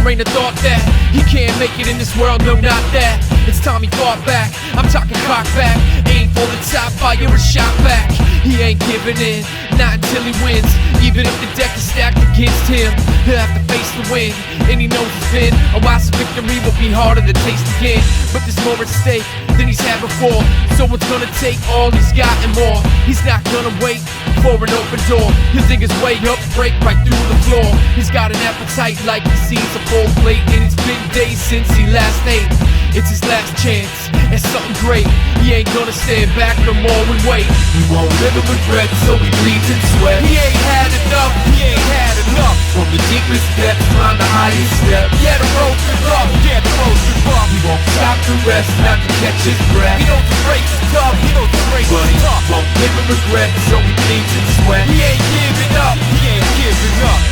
There ain't a thought that he can't make it in this world, no not that. It's time he fought back, I'm talking cock back. Aim for the top, fire a shot back. He ain't giving in, not until he wins. Even if the deck is stacked against him, he'll have to face the wind. And he knows it's been a while, so victory will be harder to taste again. But there's more at stake than he's had before, so it's gonna take all he's got and more. He's not gonna wait for an open door. He'll dig his way up, break right through the floor. He's got an appetite like he sees a full plate, and it's been days since he last ate. It's his last chance at something great. He ain't gonna stand back no more and wait. He won't live in regret, so he bleeds and sweat. He ain't had enough, he ain't had enough. From the deepest depths, climb the highest step. Yeah, the road's been rough, yeah, the road's been rough. He won't stop to rest, not to catch his breath. He knows the race is tough, he knows the race is tough. Won't live in regret, so he bleeds and sweat. He ain't giving up, he ain't giving up.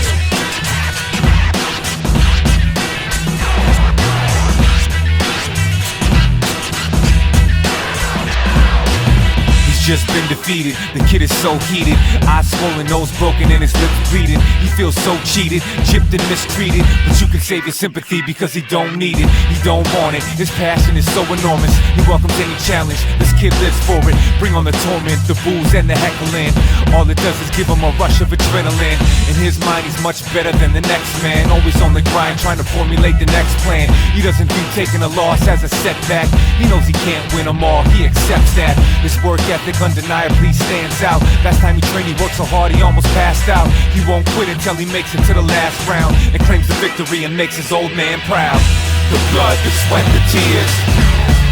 Just been defeated, the kid is so heated. Eyes swollen, nose broken, and his lips bleeding. He feels so cheated, gypped and mistreated. But you can save your sympathy because he don't need it. He don't want it, his passion is so enormous. He welcomes any challenge, this kid lives for it. Bring on the torment, the booze and the heckling. All it does is give him a rush of adrenaline. In his mind he's much better than the next man. Always on the grind, trying to formulate the next plan. He doesn't view taking a loss as a setback. He knows he can't win them all, he accepts that. His work ethic undeniably stands out. Last time he trained, he worked so hard he almost passed out. He won't quit until he makes it to the last round and claims the victory and makes his old man proud. The blood, the sweat, the tears,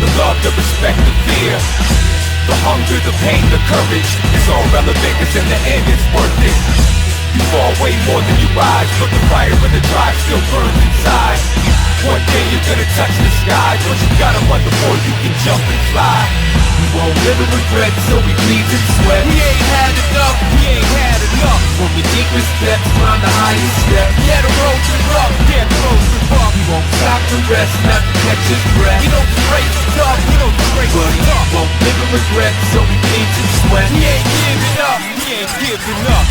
the love, the respect, the fear, the hunger, the pain, the courage, it's all relevant, cause in the end it's worth it. You fall way more than you rise, but the fire and the drive still burns inside. One day you're gonna touch the sky, but you gotta run before you can jump and fly. He won't live in regret, so he bleeds and sweat. He ain't had enough, he ain't had enough. From the deepest depths, climb the highest step. Yeah, the road's been rough, yeah, the road's been rough. He won't stop to rest, not to catch his breath. He knows the race is tough, he knows the race is tough. He won't live in regret, so he bleeds and sweat. He ain't giving up, he ain't giving up.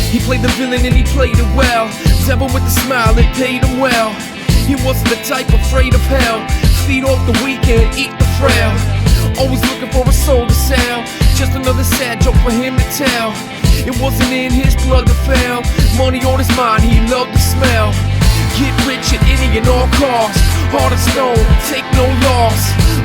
He played the villain and he played it well. Devil with a smile, it paid him well. He wasn't the type afraid of hell. Feed off the weak and eat the frail. Always looking for a soul to sell. Just another sad joke for him to tell. It wasn't in his blood to fail. Money on his mind, he loved the smell. Get rich at any and all costs. Heart of stone, take no loss.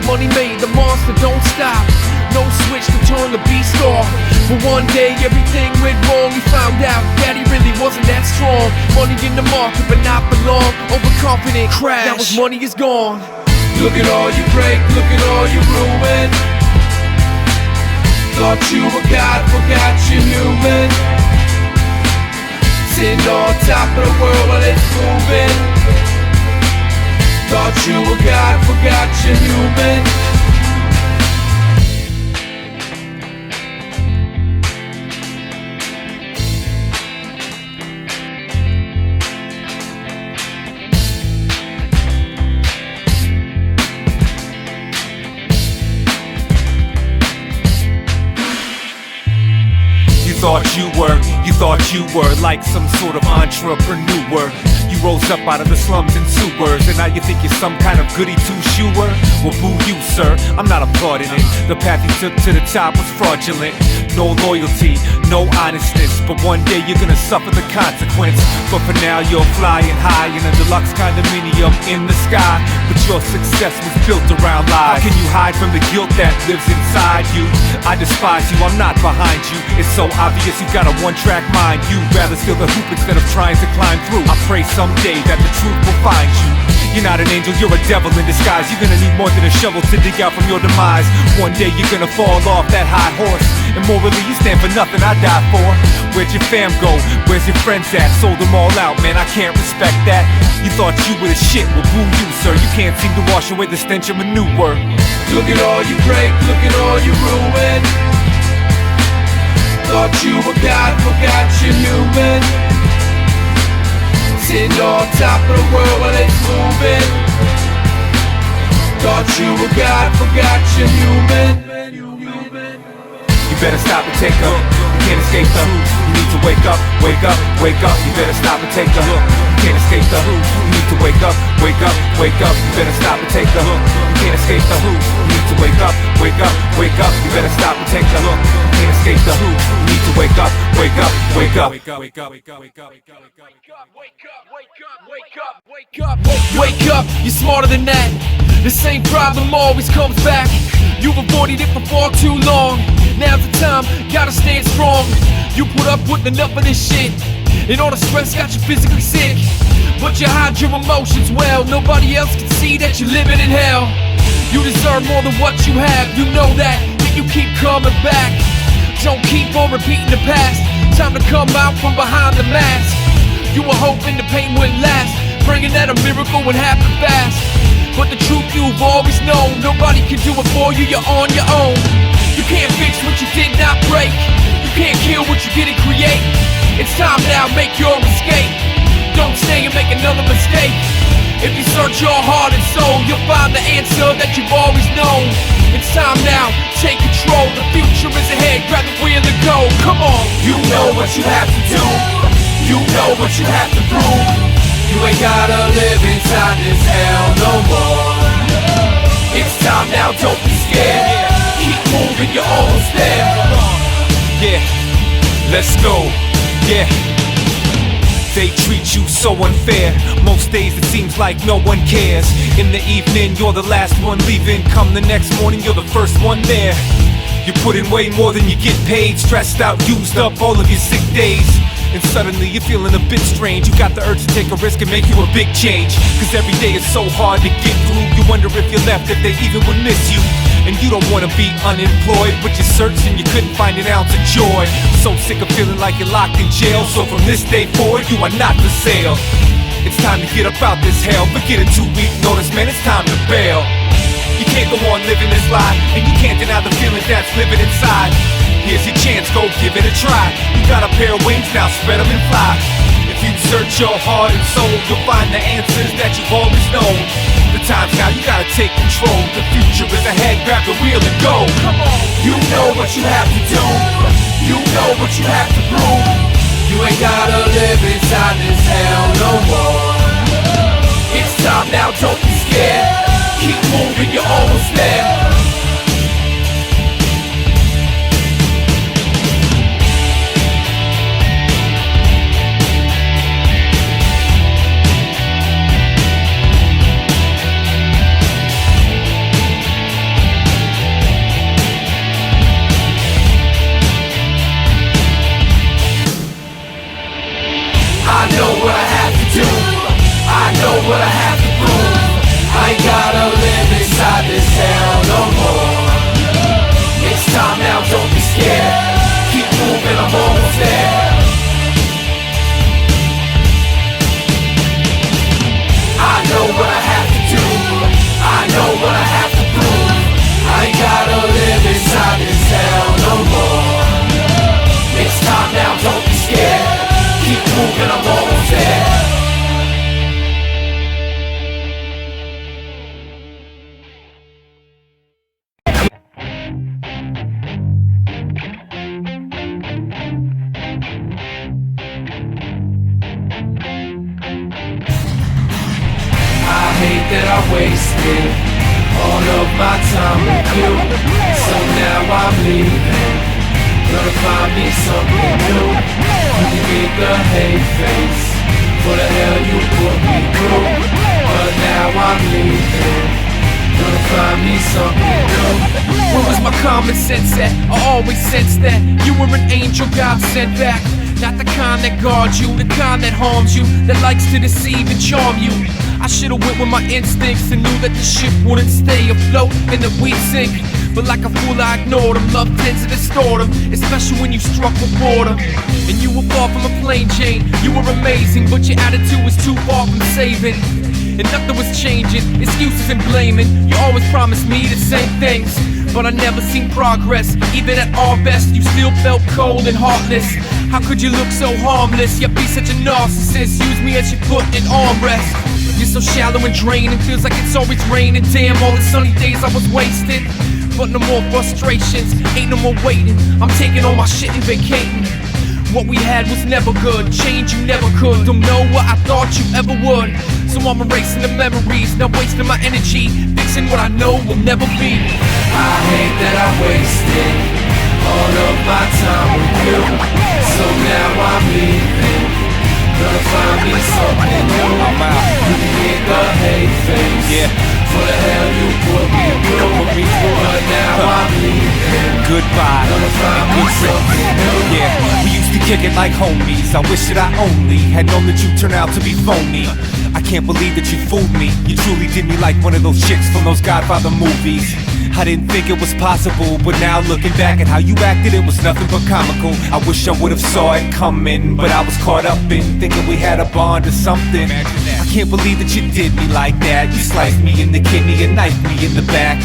Money made the monster, don't stop. No switch to turn the beast off. But one day everything went wrong. He found out that he really wasn't that strong. Money in the market but not for long. Overconfident crash, now his money is gone. Look at all you break, look at all you ruin. Thought you were God, forgot you're human. Sitting on top of the world while it's moving. Thought you were God, forgot you're human. You thought you were like some sort of entrepreneur. You rose up out of the slums and sewers, and now you think you're some kind of goody two-shoer? Well, boo you, sir, I'm not applauding it. The path you took to the top was fraudulent. No loyalty, no honestness, but one day you're gonna suffer the consequence. But for now you're flying high in a deluxe condominium in the sky, but your success was built around lies. How can you hide from the guilt that lives inside you? I despise you, I'm not behind you. It's so obvious you got a one-track mind. You'd rather steal the hoop instead of trying to climb through. I pray someday that the truth will find you. You're not an angel, you're a devil in disguise. You're gonna need more than a shovel to dig out from your demise. One day you're gonna fall off that high horse, and morally you stand for nothing I die for. Where'd your fam go? Where's your friends at? Sold them all out, man, I can't respect that. You thought you were the shit, well boo you, sir. You can't seem to wash away the stench of manure. Look at all you break, look at all you ruin. Thought you were God, forgot you're human. Sitting on top of the world while it's moving. Thought you were God, forgot you're human. You better stop and take a look. You can't escape the truth. You need to wake up, wake up, wake up. You better stop and take a look. You can't escape the truth. You need to wake up, wake up, wake up. You better stop and take a look. You can't escape the truth. You need to wake up, wake up, wake up. You better stop and take a look. You can't escape the truth. You need to wake up, wake up, wake up. Wake up, wake up, wake up, wake up, wake up, Wake up, wake up, you're smarter than that. The same problem always comes back. You've avoided it for far too long. Now's the time, gotta stand strong. You put up with enough of this shit, and all the stress got you physically sick. But you hide your emotions well, nobody else can see that you're living in hell. You deserve more than what you have, you know that, yet you keep coming back. Don't keep on repeating the past, time to come out from behind the mask. You were hoping the pain wouldn't last, praying that a miracle would happen fast. But the truth you've always known, nobody can do it for you, you're on your own. You can't fix what you did not break, you can't kill what you didn't create. It's time now, make your escape. Don't stay and make another mistake. If you search your heart and soul, you'll find the answer that you've always known. It's time now, take control, the future is ahead, grab the wheel and go, come on. You know what you have to do, you know what you have to prove. You ain't gotta live inside this hell no more. It's time now, don't be scared. Keep moving, you're almost there. Yeah, let's go, yeah. They treat you so unfair. Most days it seems like no one cares. In the evening you're the last one leaving. Come the next morning you're the first one there. You put in way more than you get paid. Stressed out, used up all of your sick days. And suddenly you're feeling a bit strange. You got the urge to take a risk and make you a big change. Cause every day is so hard to get through. You wonder if you're left, if they even would miss you. And you don't wanna be unemployed, but you searched and you couldn't find an ounce of joy. So sick of feeling like you're locked in jail. So from this day forward, you are not for sale. It's time to get up out this hell. Forget a 2-week notice, man, it's time to bail. You can't go on living this lie, and you can't deny the feeling that's living inside. Here's your chance, go give it a try. You got a pair of wings, now spread them and fly. If you search your heart and soul, you'll find the answers that you've always known. The time's now, you gotta take control. The future is ahead, grab the wheel and go. Come on. You know what you have to do, you know what you have to prove. You ain't gotta live inside this hell no more. It's time now, don't be scared. Keep moving, you're almost there. I know what I have to do, I know what I have to prove. I ain't gotta live inside this hell I wasted all of my time with you. So now I'm leaving, gonna find me something new. You can get the hate face for the hell you put me through. But now I'm leaving, gonna find me something new. Where was my common sense at? I always sensed that you were an angel God sent back. Not the kind that guards you, the kind that harms you, that likes to deceive and charm you. I should've went with my instincts and knew that the ship wouldn't stay afloat and that we'd sink. But like a fool I ignored them. Love tends to distort them, especially when you struck with boredom. And you were far from a plain Jane. You were amazing, but your attitude was too far from saving. And nothing was changing, excuses and blaming. You always promised me the same things, but I never seen progress. Even at our best, you still felt cold and heartless. How could you look so harmless, yet be such a narcissist? Use me as your foot in armrest. You're so shallow and draining, feels like it's always raining. Damn, all the sunny days I was wasting. But no more frustrations, ain't no more waiting. I'm taking all my shit and vacating. What we had was never good, change you never could. Don't know what I thought you ever would. So I'm erasing the memories, not wasting my energy, fixing what I know will never be. I hate that I wasted all of my time with you. So now I'm leaving, gonna find me something new. I'm out. You can get the hate face, Yeah. for the hell you put me through. But now I'm leaving, Goodbye. gonna find me something new. Yeah, we used to kick it like homies. I wish that I only had known that you turned out to be phony. I can't believe that you fooled me. You truly did me like one of those chicks from those Godfather movies. I didn't think it was possible, but now looking back at how you acted, it was nothing but comical. I wish I would've saw it coming, but I was caught up in thinking we had a bond or something. I can't believe that you did me like that. You sliced me in the kidney and knifed me in the back.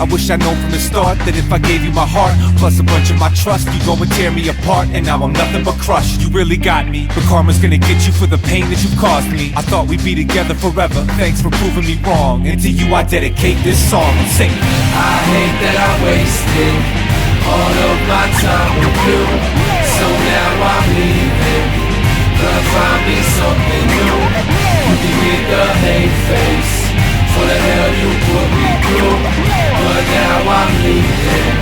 I wish I'd known from the start that if I gave you my heart, plus a bunch of my trust, you'd go and tear me apart. And now I'm nothing but crushed. You really got me, but karma's gonna get you for the pain that you've caused me. I thought we'd be together forever. Thanks for proving me wrong. And to you I dedicate this song. Sing it. I hate that I wasted all of my time with you. So now I'm leaving, gonna find me something new. You can get the hate face for the hell you put me through. But now I'm leaving,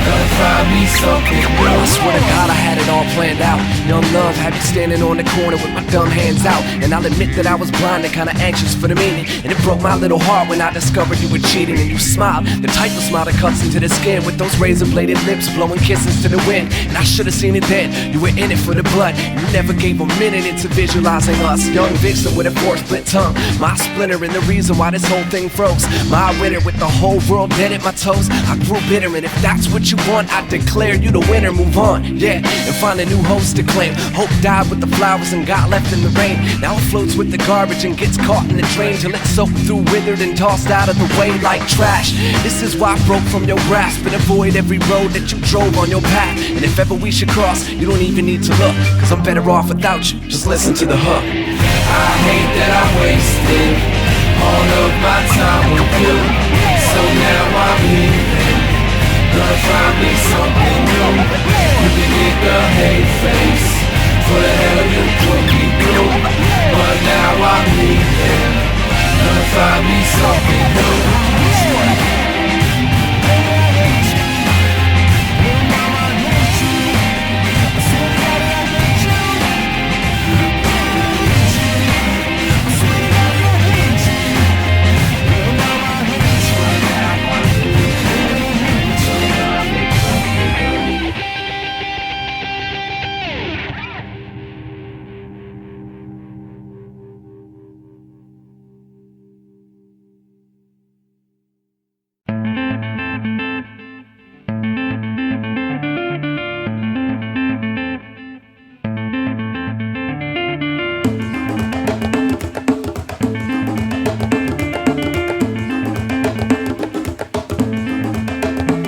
gonna find me something new. I swear to God I had it all planned out. Young love had me standing on the corner with my dumb hands out. And I'll admit that I was blind and kinda anxious for the meaning. And it broke my little heart when I discovered you were cheating. And you smiled, the type of smile that cuts into the skin, with those razor-bladed lips blowing kisses to the wind. And I should've seen it then, you were in it for the blood. You never gave a minute into visualizing us. Young vixen with a fork-split tongue, my splinter and the reason why this whole thing froze. My winner with the whole world dead at my toes. I grew bitter, and if that's what you want, I declare you the winner. Move on, yeah, and find a new host to claim. Hope died with the flowers and got left in the rain. Now it floats with the garbage and gets caught in the drain till it's soaked through, withered and tossed out of the way like trash. This is why I broke from your grasp and avoid every road that you drove on your path. And if ever we should cross, you don't even need to look, cause I'm better off without you. Just listen to the hook. I hate that I wasted all of my time with you. So now I'm leaving, gonna find me something new. You can get the hate face for the hell you put me through. But now I'm leaving, gonna find me something new.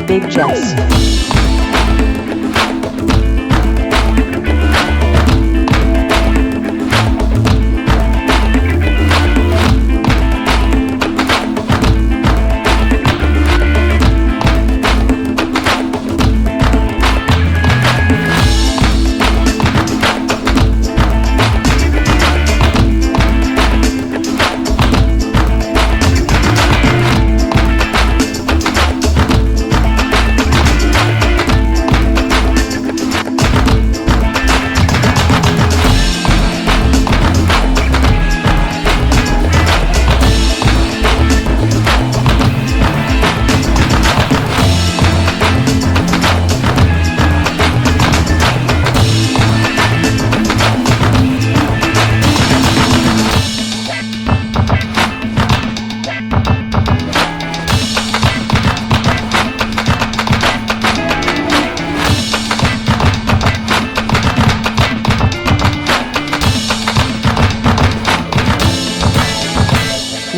Big Jess.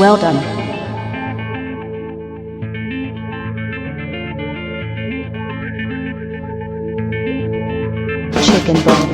Well done. Chicken bone.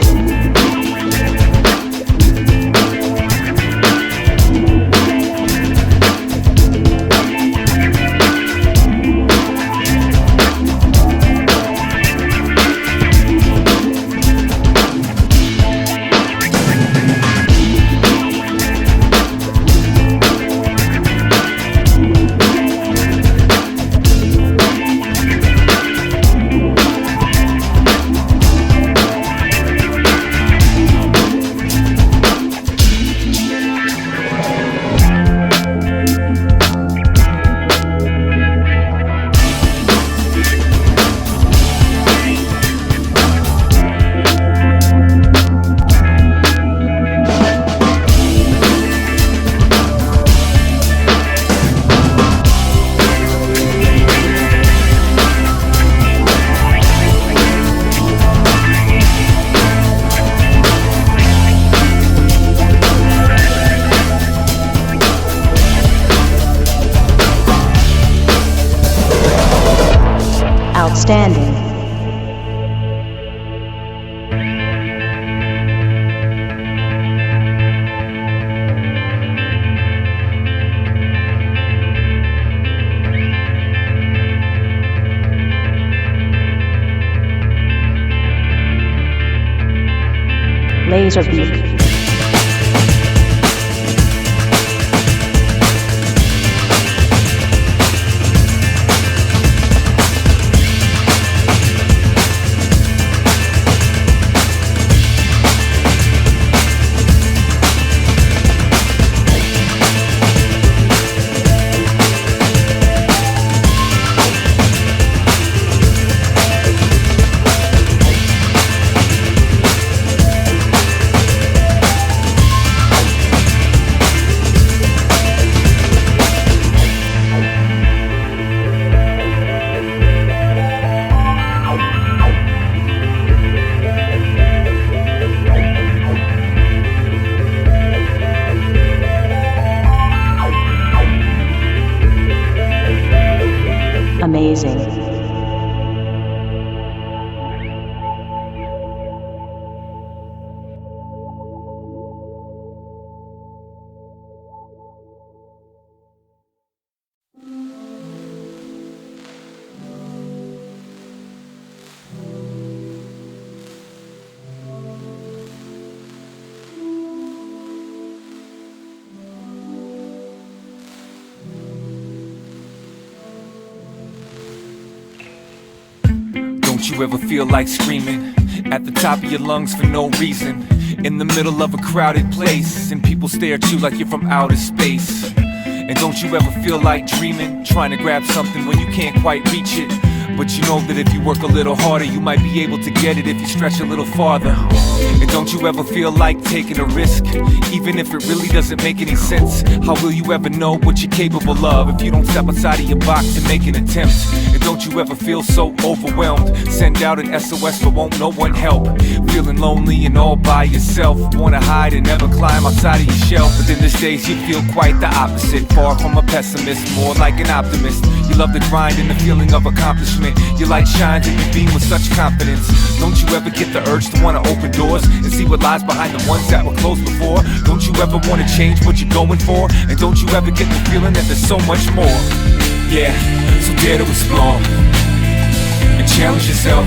Outstanding. Laserbeak. Amazing. Don't you ever feel like screaming at the top of your lungs for no reason, in the middle of a crowded place, and people stare at you like you're from outer space? And don't you ever feel like dreaming, trying to grab something when you can't quite reach it, but you know that if you work a little harder, you might be able to get it if you stretch a little farther? And don't you ever feel like taking a risk, even if it really doesn't make any sense? How will you ever know what you're capable of if you don't step outside of your box and make an attempt? And don't you ever feel so overwhelmed, send out an SOS but won't no one help? Feeling lonely and all by yourself, wanna hide and never climb outside of your shell. But then these days you feel quite the opposite, far from a pessimist, more like an optimist. You love the grind and the feeling of accomplishment, your light shines and you beam with such confidence. Don't you ever get the urge to wanna open doors and see what lies behind the ones that were closed before? Don't you ever wanna change what you're going for? And don't you ever get the feeling that there's so much more? Yeah, so dare to explore and challenge yourself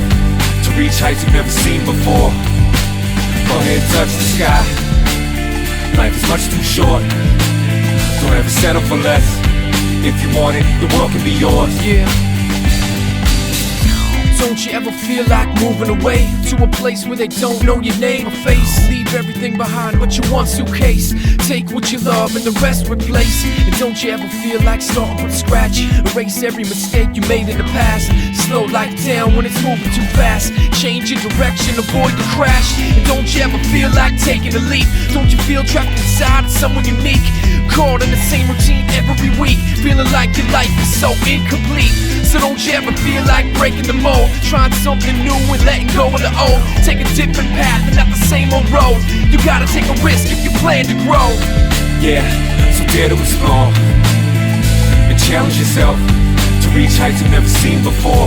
to reach heights you've never seen before. Go ahead, touch the sky. Life is much too short. Don't ever settle for less. If you want it, the world can be yours. Yeah. Don't you ever feel like moving away to a place where they don't know your name or face? Leave everything behind but your one suitcase. Take what you love and the rest replace. And don't you ever feel like starting from scratch? Erase every mistake you made in the past. Slow life down when it's moving too fast. Change your direction, avoid the crash. And don't you ever feel like taking a leap? Don't you feel trapped inside of someone unique? Caught in the same routine every week, feeling like your life is so incomplete. So don't you ever feel like breaking the mold, trying something new and letting go of the old. Take a different path and not the same old road. You gotta take a risk if you plan to grow. Yeah, so dare to explore and challenge yourself to reach heights you've never seen before.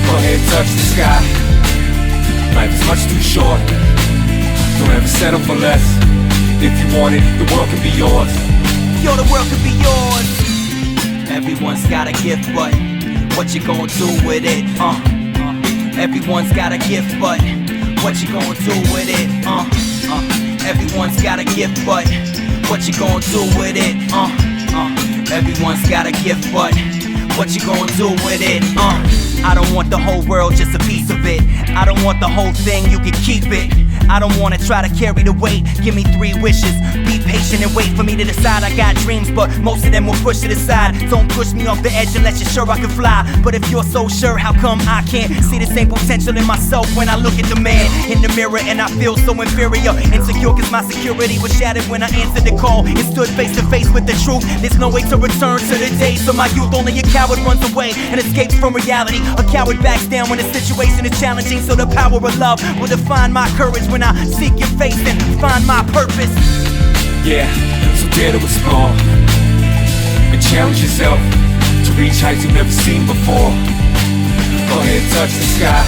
Go ahead, touch the sky. Life is much too short. Don't ever settle for less. If you want it, the world can be yours. Yo, the world could be yours. Everyone's got a gift, but what you gonna do with it? Everyone's got a gift, but what you gonna do with it? Everyone's got a gift, but what you gonna do with it? Everyone's got a gift, but what you gonna do with it? I don't want the whole world, just a piece of it. I don't want the whole thing, you can keep it. I don't wanna try to carry the weight. Give me 3 wishes. Be patient and wait for me to decide. I got dreams, but most of them will push it aside. Don't push me off the edge unless you're sure I can fly. But if you're so sure, how come I can't see the same potential in myself when I look at the man in the mirror and I feel so inferior? Insecure cause my security was shattered when I answered the call and stood face to face with the truth. There's no way to return to the days of my youth. Only a coward runs away and escapes from reality. A coward backs down when the situation is challenging. So the power of love will define my courage when I seek your face and find my purpose. Yeah, so dare to explore and challenge yourself to reach heights you've never seen before. Go ahead, touch the sky.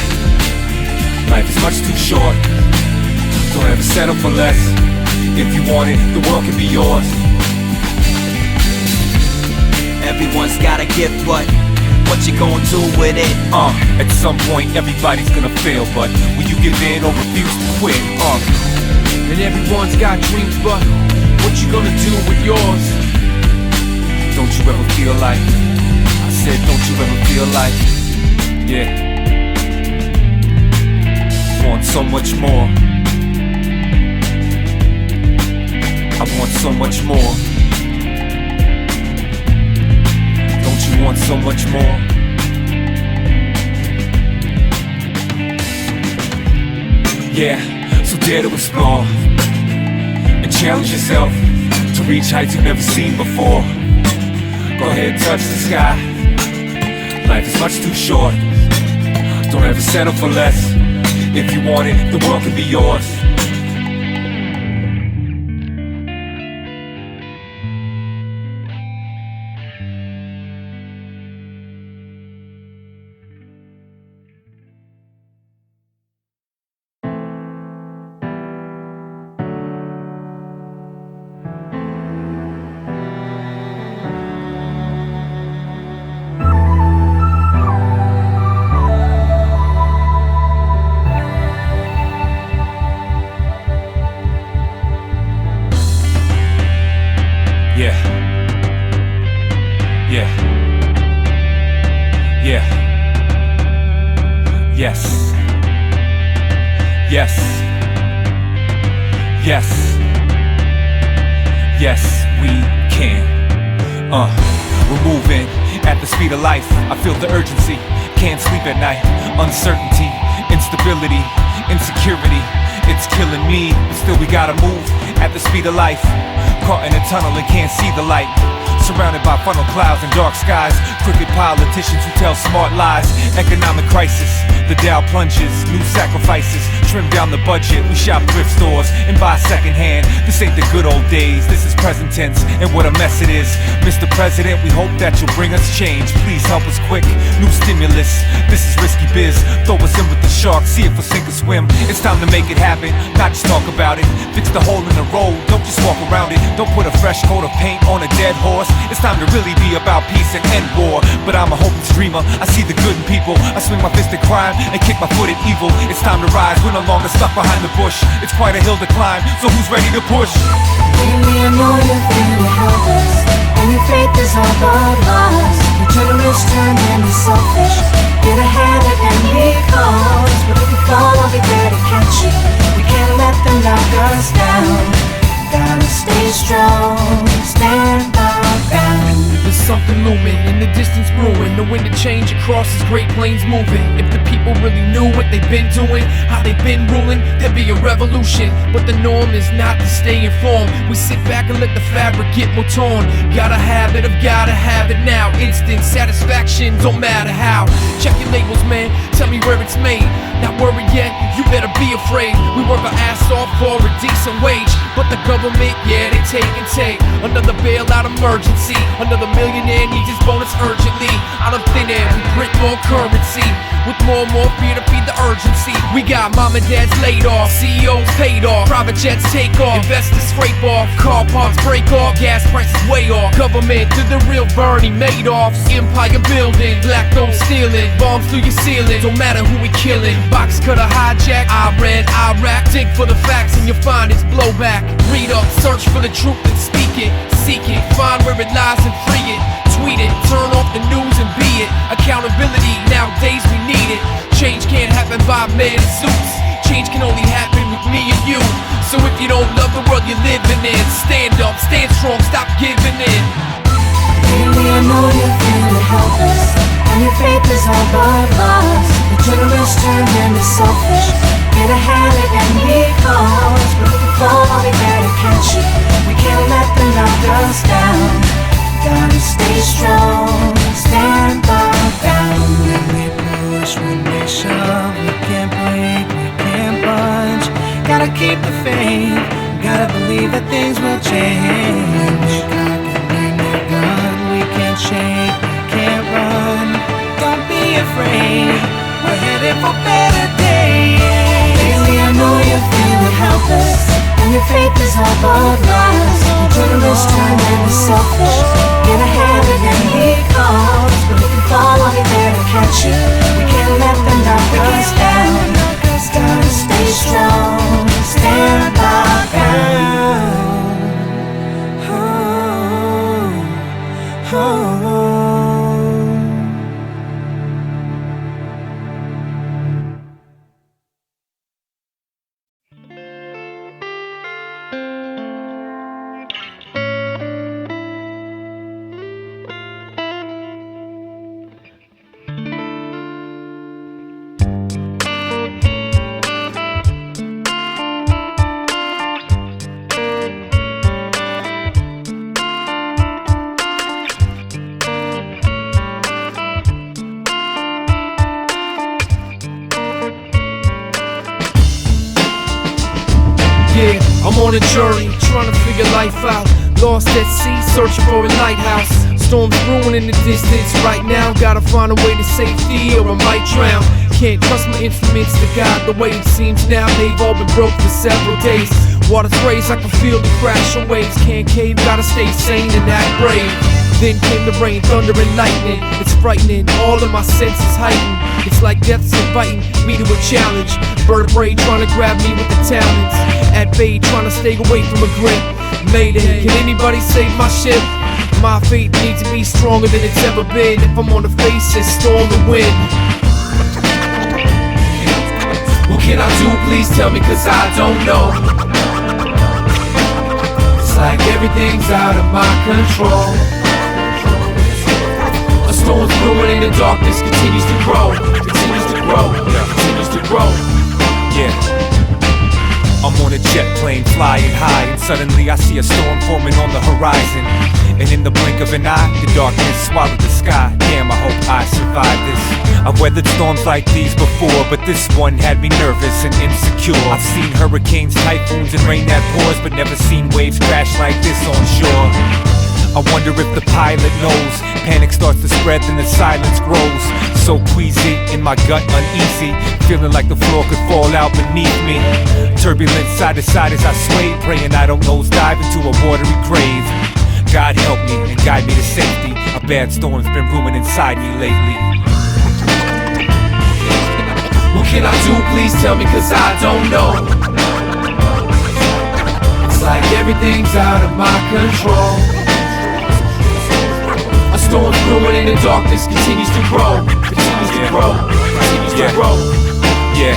Life is much too short. Don't ever settle for less. If you want it, the world can be yours. Everyone's got a gift, but what you gonna do with it? At some point everybody's gonna fail, but will you give in or refuse to quit? And everyone's got dreams, but what you gonna do with yours? Don't you ever feel like, I said don't you ever feel like, yeah, want so much more. I want so much more. Don't you want so much more? Yeah, so dare to explore and challenge yourself to reach heights you've never seen before. Go ahead, touch the sky. Life is much too short. Don't ever settle for less. If you want it, the world can be yours. Yes. Yes. Yes. Yes, we can. We're moving at the speed of life. I feel the urgency. Can't sleep at night. Uncertainty, instability, insecurity. It's killing me, but still we gotta move at the speed of life. Caught in a tunnel and can't see the light. Surrounded by funnel clouds and dark skies. Crooked politicians who tell smart lies. Economic crisis, the Dow plunges. New sacrifices, trim down the budget. We shop thrift stores and buy secondhand. This ain't the good old days, this is present tense. And what a mess it is. Mr. President, we hope that you'll bring us change. Please help us quick, new stimulus. This is risky biz, throw us in with the sharks. See if we sink or swim. It's time to make it happen, not just talk about it. Fix the hole in the road, don't just walk around it. Don't put a fresh coat of paint on a dead horse. It's time to really be about peace and end war. But I'm a hopeless dreamer, I see the good in people. I swing my fist at crime and kick my foot at evil. It's time to rise, we're no longer stuck behind the bush. It's quite a hill to climb, so who's ready to push? Lately I know you're feeling helpless, and your faith is all but lost. Your generous turn into selfish. Get ahead at any cost, but if you fall, I'll be there to catch you. We can't let them knock us down. Gotta stay strong, stand our ground. There's something looming, in the distance brewing. The wind of change across this great plains moving. If the people really knew what they've been doing, how they've been ruling, there'd be a revolution. But the norm is not to stay informed. We sit back and let the fabric get more torn. Got a habit of gotta have it now. Instant satisfaction, don't matter how. Check your labels, man. Tell me where it's made. Not worried yet, you better be afraid. We work our ass off for a decent wage, but the government, yeah, they take and take. Another bailout emergency. Another millionaire needs his bonus urgently. Out of thin air, we print more currency, with more and more fear to feed the urgency. We got mom and dads laid off, CEOs paid off, private jets take off, investors scrape off, car parks break off, gas prices way off. Government to the real Bernie Madoffs, empire building, black don't stealing, bombs through your ceiling, don't matter who we killing. Box cutter hijack, Iran, Iraq, dig for the facts and you'll find it's blowback. Read up, search for the truth and speak it, seek it, find where it lies and free it. Tweet it, turn off the news and be it. Accountability, nowadays we need it. Change can't happen by men in suits. Change can only happen with me and you. So if you don't love the world you're living in, stand up, stand strong, stop giving in. Lately I know you're feeling helpless, and your faith is all but lost. The generous turn into selfish. Get ahead at any cost, but if you fall, I'll be there to catch you. We can't let them knock us down. Gotta stay strong, stand by ground. When we push, when we shove, we can't break, we can't budge. Gotta keep the faith, gotta believe that things will change. God can bring the gun, we can't shake, we can't run. Don't be afraid, we're headed for better days. Lately I know you're feeling helpless, and your faith is all but lost. The generous turn into selfish. Get ahead at any cost, but if you fall, I'll be there to catch you. We can't let them knock us down. Gotta stay strong, stand by ground. Oh, oh. Yeah, I'm on a journey, trying to figure life out. Lost at sea, searching for a lighthouse. Storms brewing in the distance right now. Gotta find a way to safety or I might drown. Can't trust my instruments to guide the way it seems now. They've all been broke for several days. Water's raised, I can feel the crashing waves. Can't cave, gotta stay sane and act brave. Then came the rain, thunder and lightning. It's frightening, all of my senses heightened. It's like death's inviting me to a challenge. Vertebrae trying to grab me with the talons. At bay trying to stay away from a grip. Mayday, can anybody save my ship? My faith needs to be stronger than it's ever been. If I'm on the face, it's storm and wind. What can I do? Please tell me, cause I don't know. It's like everything's out of my control. A storm's brewing and the darkness continues to grow. Continues to grow, continues to grow. Yeah. I'm on a jet plane flying high, and suddenly I see a storm forming on the horizon. And in the blink of an eye, the darkness swallowed the sky. Damn, I hope I survive this. I've weathered storms like these before, but this one had me nervous and insecure. I've seen hurricanes, typhoons, and rain that pours, but never seen waves crash like this on shore. I wonder if the pilot knows. Panic starts to spread, then the silence grows. So queasy, in my gut uneasy, feeling like the floor could fall out beneath me. Turbulent side to side as I sway, praying I don't nosedive into a watery grave. God help me and guide me to safety. A bad storm's been brewing inside me lately. What can I do? Please tell me, cause I don't know. It's like everything's out of my control. A storm's brewing and the darkness continues to grow. Continues to grow, continues to grow. Yeah.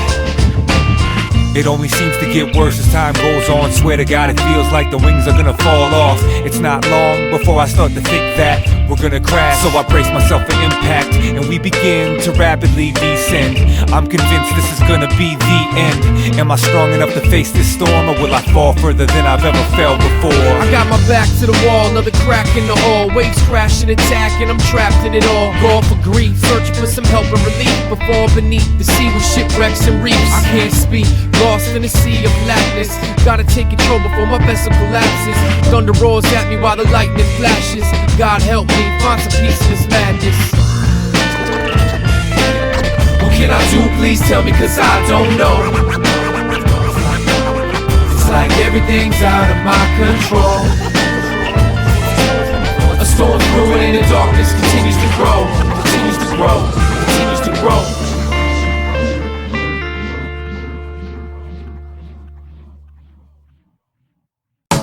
It only seems to get worse as time goes on. Swear to God, it feels like the wings are gonna fall off. It's not long before I start to think that we're gonna crash. So I brace myself for impact, and we begin to rapidly descend. I'm convinced this is gonna be the end. Am I strong enough to face this storm, or will I fall further than I've ever fell before? I got my back to the wall, another crack in the hall, waves crashing, attacking, I'm trapped in it all. Gone for grief, searching for some help and relief, but fall beneath the sea with shipwrecks and reefs. I can't speak, lost in a sea of blackness. Gotta take control before my vessel collapses. Thunder roars at me while the lightning flashes. God help me, find some peace in this madness. What can I do? Please tell me, cause I don't know. It's like everything's out of my control. A storm's brewing and the darkness continues to grow, continues to grow, continues to grow.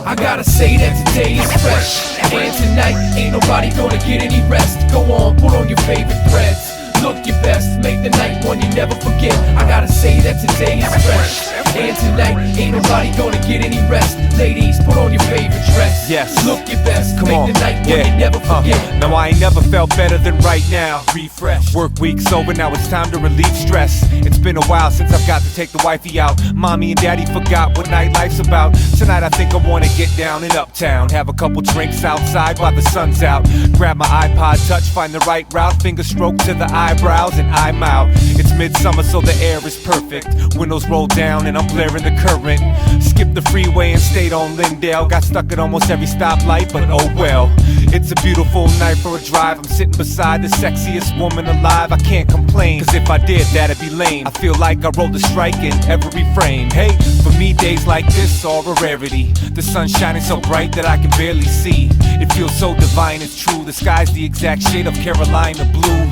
I gotta say that today is fresh, and tonight ain't nobody gonna get any rest. Go on, put on your favorite threads. Look your best, make the night one you never forget. I gotta say that today is fresh, and tonight ain't nobody gonna get any rest. Ladies, put on your favorite dress. Yes. Look your best, Come make on. the night one you never forget. Now I ain't never felt better than right now. Refresh. Work week's over, now it's time to relieve stress. It's been a while since I've got to take the wifey out. Mommy and daddy forgot what nightlife's about. Tonight I think I wanna get down in Uptown, have a couple drinks outside while the sun's out. Grab my iPod Touch, find the right route, finger stroke to the eyebrows and I'm out. It's midsummer so the air is perfect. Windows roll down and I'm blaring the current. Skipped the freeway and stayed on Lindale. Got stuck at almost every stoplight, but oh well. It's a beautiful night for a drive. I'm sitting beside the sexiest woman alive. I can't complain, cause if I did, that'd be lame. I feel like I rolled a strike in every frame. Hey, for me days like this are a rarity. The sun's shining so bright that I can barely see. It feels so divine, it's true. The sky's the exact shade of Carolina blue.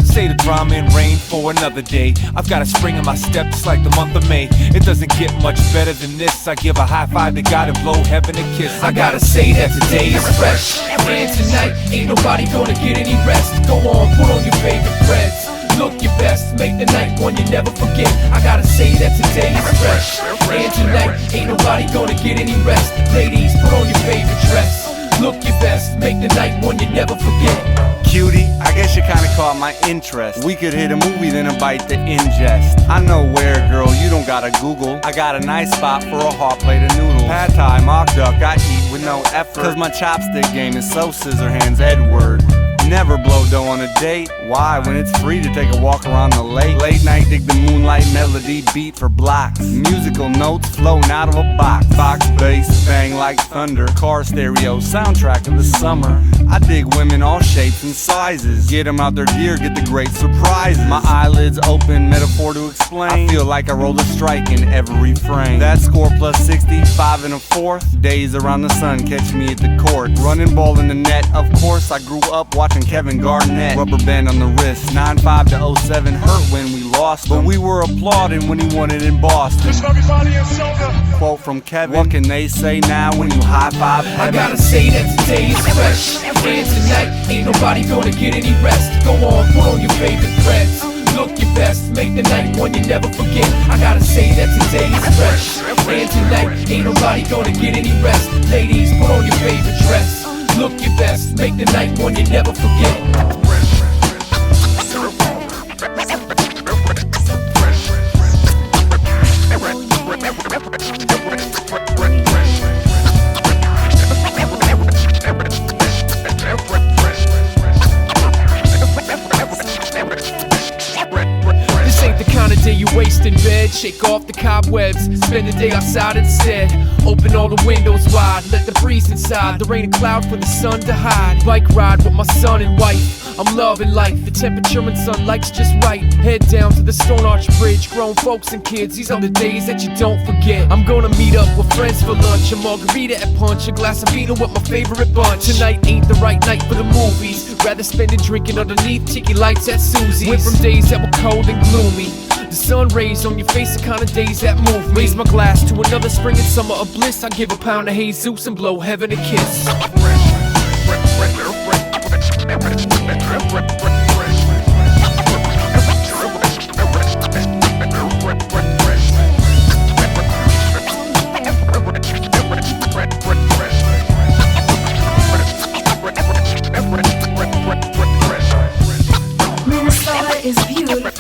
Say the drama and rain for another day. I've got a spring in my step just like the month of May. It doesn't get much better than this. I give a high five to God and blow heaven a kiss. I gotta say that today is fresh, and tonight ain't nobody gonna get any rest. Go on, put on your favorite threads. Look your best, make the night one you never forget. I gotta say that today is fresh, and tonight ain't nobody gonna get any rest. Ladies, put on your favorite dress. Look your best, make the night one you never forget. Cutie, I guess you kinda caught my interest. We could hit a movie, then a bite to ingest. I know where, girl, you don't gotta Google. I got a nice spot for a hot plate of noodles. Pad Thai, mock duck, I eat with no effort. Cause my chopstick game is so scissor hands Edward. Never blow dough on a date. Why? When it's free to take a walk around the lake. Late night, dig the moonlight melody beat for blocks. Musical notes flowing out of a box. Box bass bang like thunder. Car stereo soundtrack of the summer. I dig women all shapes and sizes. Get them out their gear, get the great surprises. My eyelids open, metaphor to explain. I feel like I rolled a strike in every frame. That score plus 60, 5 and a fourth. Days around the sun, catch me at the court. Running ball in the net, of course. I grew up watching Kevin Garnett. Rubber band on the wrist, 9-5 to 07 hurt when we lost him. But we were applauding when he won it in Boston. Quote from Kevin, what can they say now when you high five heaven? I gotta say that today is fresh, and tonight ain't nobody gonna get any rest. Go on, put on your favorite threads. Look your best, make the night one you never forget. I gotta say that today is fresh, and tonight ain't nobody gonna get any rest. Ladies, put on your favorite dress. Look your best, make the night one you never forget. Day you waste in bed, shake off the cobwebs, spend the day outside instead. Open all the windows wide, let the breeze inside. There ain't a cloud for the sun to hide. Bike ride with my son and wife, I'm loving life. The temperature and sunlight's just right. Head down to the Stone Arch Bridge, grown folks and kids, these are the days that you don't forget. I'm gonna meet up with friends for lunch, a margarita at Punch, a glass of vino with my favorite bunch. Tonight ain't the right night for the movies, rather spend it drinking underneath tiki lights at Susie's. Went from days that were cold and gloomy, the sun rays on your face, the kind of days that move me. Raise my glass to another spring and summer of bliss. I give a pound of Jesus and blow heaven a kiss. Minnesota is beautiful.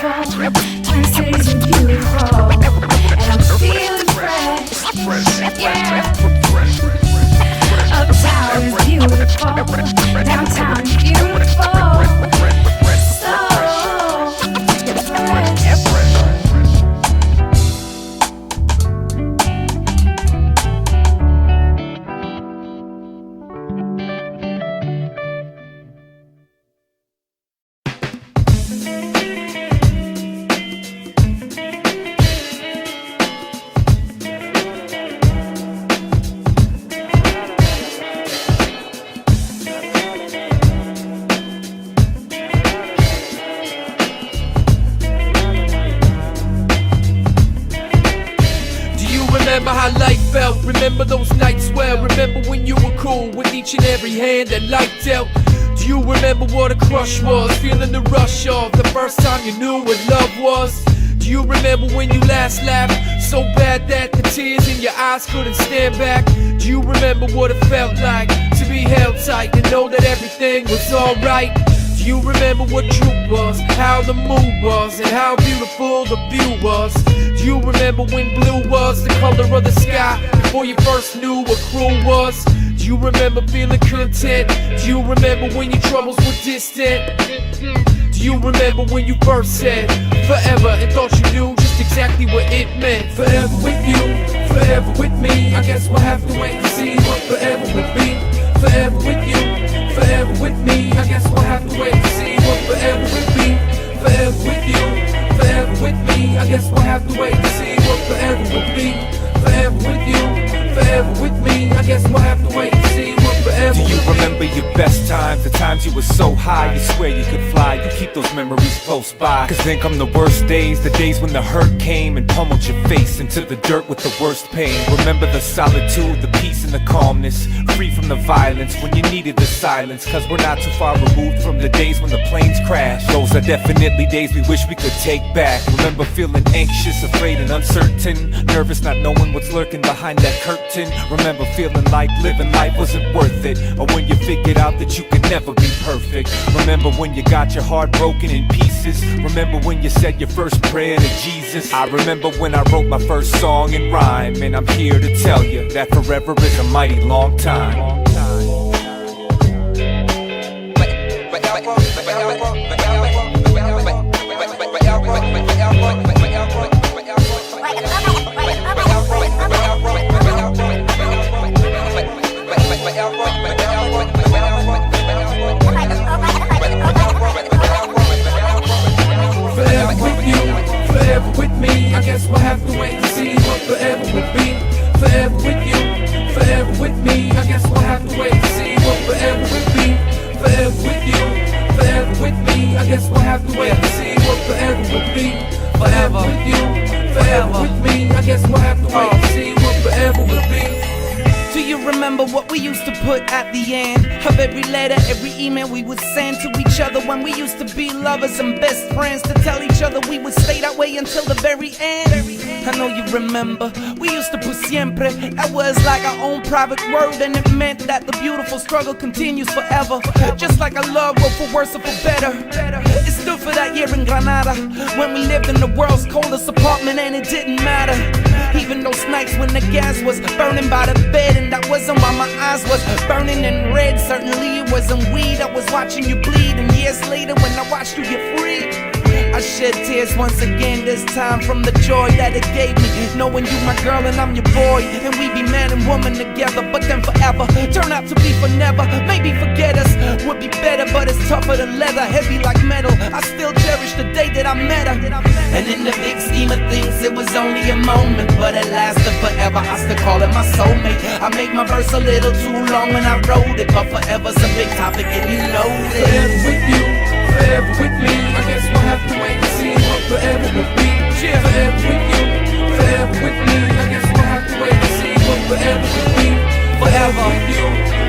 Twin Cities are beautiful, and I'm feeling fresh. Yeah. Uptown is beautiful. beautiful. Downtown, beautiful. So fresh. Remember how life felt, remember those nights well. Remember when you were cool with each and every hand that life dealt. Do you remember what a crush was? Feeling the rush of the first time you knew what love was? Do you remember when you last laughed so bad that the tears in your eyes couldn't stand back? Do you remember what it felt like to be held tight and know that everything was alright? Do you remember what truth was, how the mood was, and how beautiful the view was? Do you remember when blue was the color of the sky before you first knew what cruel was? Do you remember feeling content? Do you remember when your troubles were distant? Do you remember when you first said forever and thought you knew just exactly what it meant? Forever with you, forever with me. I guess we'll have to wait and see what forever will be. Forever with you, forever with me. I guess we'll have to wait and see what forever will be. Forever with you, forever with me. I guess we'll have to wait and see what forever will be. Forever with you, forever with me. I guess we'll have to wait and see what forever will be. Do you remember your best times, the times you were so high, you swear you could fly? You keep those memories close by, cause then come the worst days, the days when the hurt came and pummeled your face into the dirt with the worst pain. Remember the solitude, the peace and the calmness, free from the violence when you needed the silence. Cause we're not too far removed from the days when the planes crashed. Those are definitely days we wish we could take back. Remember feeling anxious, afraid and uncertain, nervous not knowing what's lurking behind that curtain. Remember feeling like living life wasn't worth it, or when you figured out that you could never be perfect. Remember when you got your heart broken in pieces. Remember when you said your first prayer to Jesus. I remember when I wrote my first song in rhyme, and I'm here to tell you that forever is a mighty long time. Forever with me, I guess we'll have to wait and see what forever will be. Forever with you, forever with me, I guess we'll have to wait and see what forever will be. Forever with you, forever with me, I guess we'll have to wait and see what forever will be. Forever with you, forever with me, I guess we'll have to wait and see what forever will be. Do you remember what we used to put at the end of every letter, every email we would send to each other when we used to be lovers and best friends, to tell each other we would stay that way until the very end? I know you remember, we used to put siempre. That was like our own private word, and it meant that the beautiful struggle continues forever. Just like our love wrote for worse or for better. It stood for that year in Granada, when we lived in the world's coldest apartment and it didn't matter. Even those nights when the gas was burning by the bed, and that wasn't why my eyes was burning in red. Certainly it wasn't weed, I was watching you bleed. And years later when I watched you get free, I shed tears once again, this time from the joy that it gave me, knowing you my girl and I'm your boy, and we be man and woman together. But then forever turn out to be for never. Maybe forget us would be better, but it's tougher than leather, heavy like metal. I still cherish the day that I met her, and in the big scheme of things it was only a moment, but it lasted forever. I still call it my soulmate. I made my verse a little too long when I wrote it, but forever's a big topic and you know it. Forever with you, forever with me, I guess we'll have to wait and see what forever will be. Forever with you, forever with me, I guess we'll have to wait and see what forever will be. Forever with you,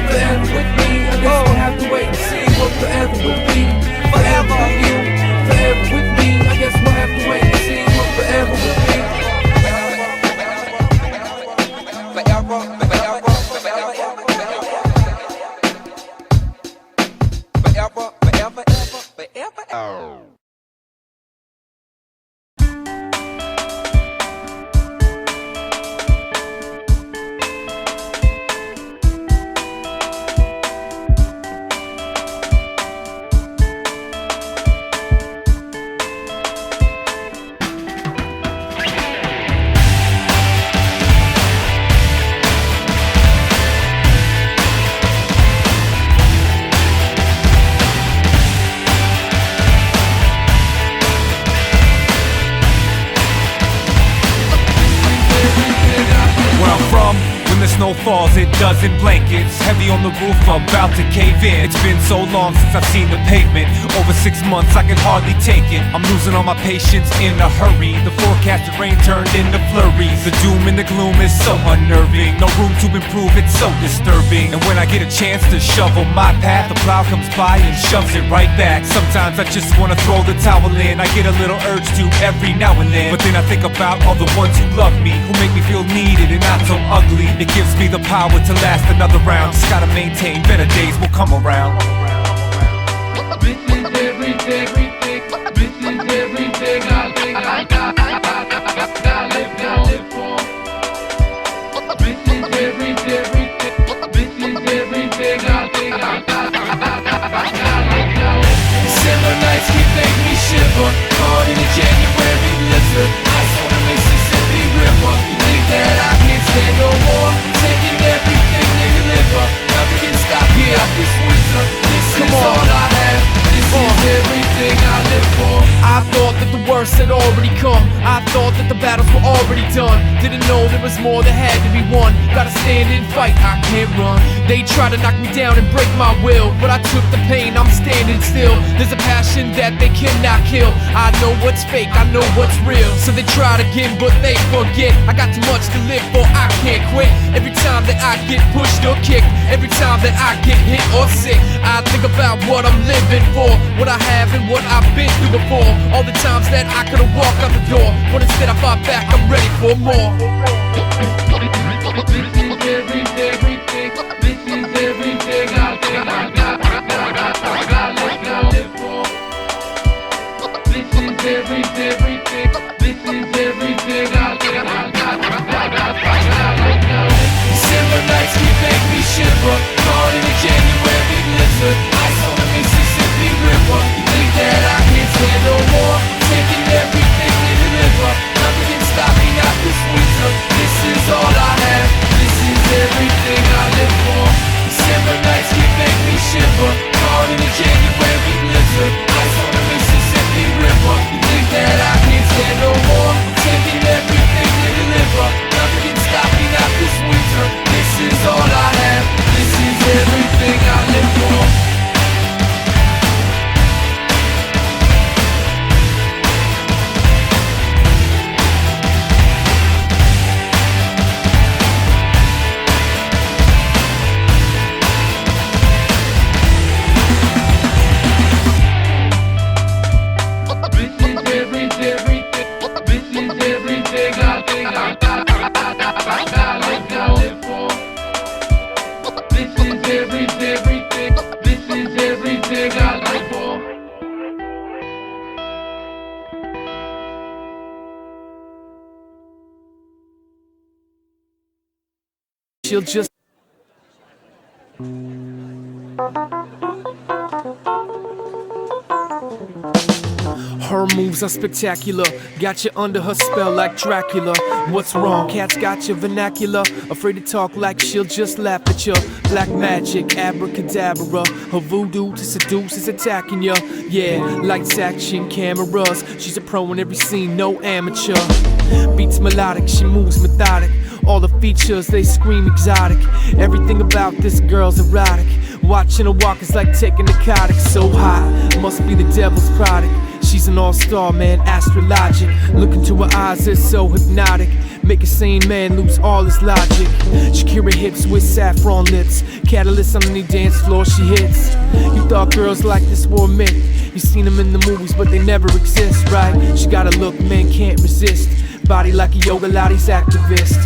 forever with me, I guess we'll have to wait and see what forever will be. Forever with you, forever with me, I guess we'll have to wait and see what forever will be. Forever. snowfalls, it doesn't blankets. Heavy on the roof, about to cave in. It's been so long since I've seen the pavement. Over 6 months, I can hardly take it. I'm losing all my patience in a hurry. The forecasted rain turned into flurries. The doom and the gloom is so unnerving. No room to improve, it's so disturbing. And when I get a chance to shovel my path, the plow comes by and shoves it right back. Sometimes I just wanna throw the towel in. I get a little urge to every now and then. But then I think about all the ones who love me, who make me feel needed and not so ugly. It gives me the power to last another round. Just gotta maintain, better days will come around. This is everything, this is everything I live for. This is everything, this is everything December nights can make me shiver. Caught in a January blizzard. Ice on a Mississippi River. You think that I can't stand no more? Taking everything they deliver. Nothing can stop me out this winter. This is all I have. This is everything I live for. I thought that the worst had already come. I thought that the battles were already done. Didn't know there was more that had to be won. Gotta stand and fight, I can't run. They try to knock me down and break my will, but I took the pain, I'm standing still. There's a passion that they cannot kill. I know what's fake, I know what's real. So they try to again, but they forget. I got too much to live for, I can't quit. Every time that I get pushed or kicked, every time that I get hit or sick, I think about what I'm living for, what I have and what I've been through before. All the times that I could've walked out the door, but instead I fought back, I'm ready for more. This is everything, this is everything I live for. This is everything, this is everything December nights can make me shiver. Caught in a January blizzard. Ice on the Mississippi River. You think that I can't stand no more? Taking everything they deliver. Nothing can stop me out this winter. This is all I have. This is everything I live for. December nights can make me shiver. Caught in a January blizzard. Ice on the Mississippi River. You think that I can't stand no more? Taking everything they deliver. Nothing can stop me out this winter. This is all I have. This is everything I live for. She'll just her moves are spectacular, got you under her spell like Dracula. What's wrong? Cat's got your vernacular, afraid to talk like she'll just laugh at you. Black magic, abracadabra, her voodoo to seduce is attacking ya. Yeah, lights, action, cameras, she's a pro in every scene, no amateur. Beats melodic, she moves methodic, all the features, they scream exotic. Everything about this girl's erotic. Watching her walk is like taking narcotics. So hot, must be the devil's product. She's an all-star, man, astrologic. Look into her eyes, they're so hypnotic. Make a sane man lose all his logic. Shakira hips with saffron lips. Catalyst on any dance floor she hits. You thought girls like this were a myth. You seen them in the movies, but they never exist, right? She got a look man can't resist. Body like a yoga Lottie's activist.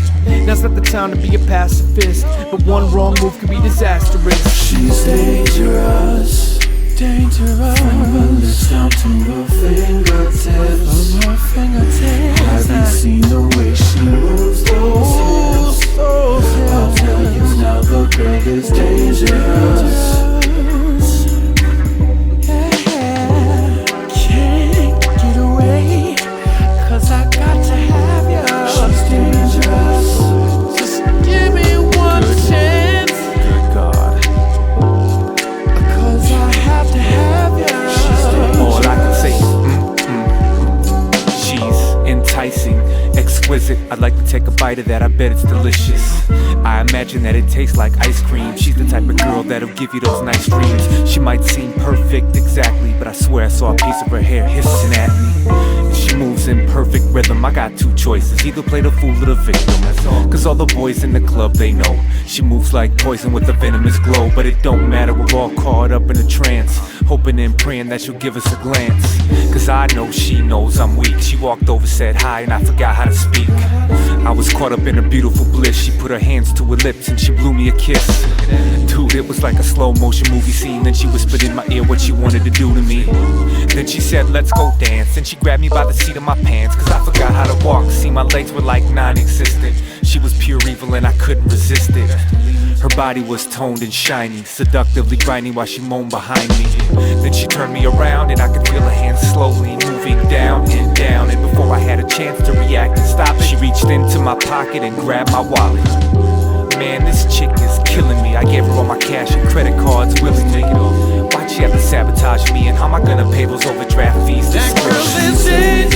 Now's not the time to be a pacifist, but one wrong move could be disastrous. She's dangerous, dangerous. From her lips down to her fingertips. From her fingertips. Have you seen the way she moves those hips? I'll tell you now, the girl is dangerous. Can't get away, 'cause I got to have you. She's dangerous. Just give me one chance. Good God. 'Cause I have to have you. She's dangerous. All I can say, she's enticing, exquisite. is it? I'd like to take a bite of that, I bet it's delicious. I imagine that it tastes like ice cream. She's the type of girl that'll give you those nice dreams. She might seem perfect exactly, but I swear I saw a piece of her hair hissing at me. She moves in perfect rhythm. I got two choices, either play the fool or the victim, that's all. Cause all the boys in the club, they know she moves like poison with a venomous glow. But it don't matter, we're all caught up in a trance, hoping and praying that she'll give us a glance. Cause I know she knows I'm weak. She walked over, said hi, and I forgot how to speak. I was caught up in her beautiful bliss. She put her hands to her lips and she blew me a kiss. Dude, it was like a slow motion movie scene. Then she whispered in my ear what she wanted to do to me. Then she said, let's go dance. And she grabbed me by the seat of my pants, cause I forgot how to walk. See, my legs were like non-existent. She was pure evil and I couldn't resist it. Her body was toned and shiny, seductively grinding while she moaned behind me. Then she turned me around and I could feel her hands slowly moving down and down. And before I had a chance to react and stop it, she reached into my pocket and grabbed my wallet. Man, this chick is killing me. I gave her all my cash and credit cards willingly. Why'd she have to sabotage me, and how am I gonna pay those overdraft fees? That girl's insane.